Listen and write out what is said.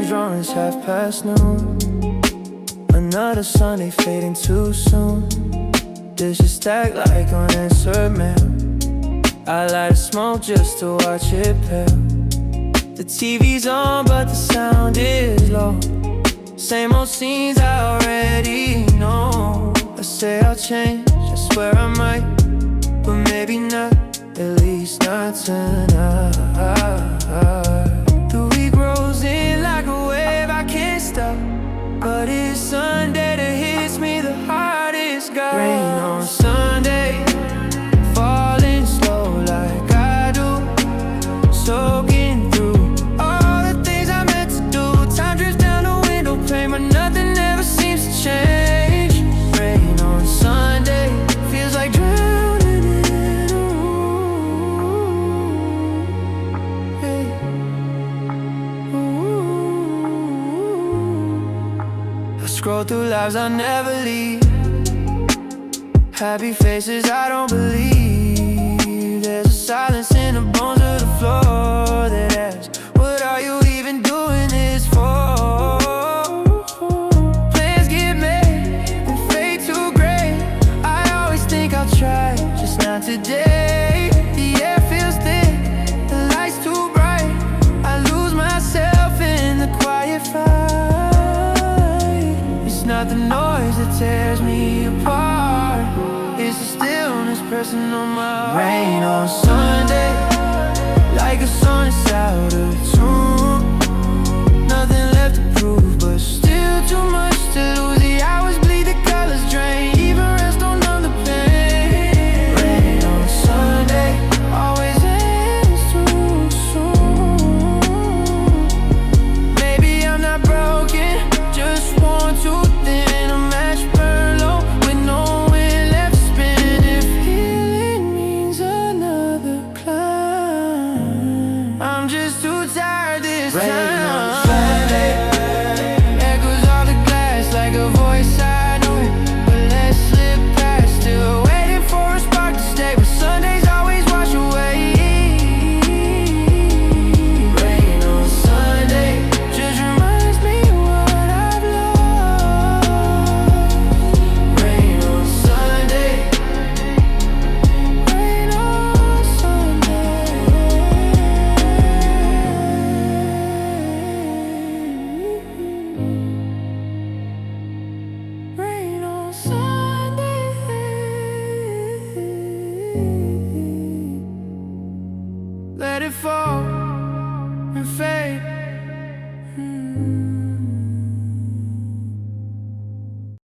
Curtains drawn, it's noon. Another Sunday fading too soon. Dishes stacked like unanswered mail. I light a smoke just to watch it pale. The TV's on but the sound is low. Same old scenes I already know. I say I'll change, I swear I might, but maybe not, at least not tonight. The week rolls in like a wave I can't stop, but it's Sunday that hits me the hardest. God, rain on Sunday, falling slow like I do, soaking through all the things I meant to do. Time drifts down the window pane, but nothing ever seems to change. Rain on Sunday feels like drowning in a room. Hey. Ooh. I scroll through lives I never leave, happy faces I don't believe. There's a silence in the bones of the floor that asks, what are you even doing this for? Plans get made and fade too gray. I always think I'll try, just not today. The air feels thick, the light's too bright. I lose myself in the quiet fight. It's not the noise that tears me apart, it's the stillness pressing on my heart. Rain on Sunday, like a song that's out of tune. Nothing left to prove, but still too much to lose. The hours bleed, the colors drain, even rest don't numb the pain. Rain on Sunday, always ends too soon. Maybe I'm not broken, just one too thin. A match burn low with no wind left to spin. If healing means another climb, I'm just too tired this time. Rain on Sunday, echoes off the glass like a voice I know, but let's slip past. Still waiting for a spark to stay, but Sundays always wash away. Rain on Sunday just reminds me what I've lost. Rain on Sunday, rain on Sunday. Rain on Sunday. Let it fall and fade.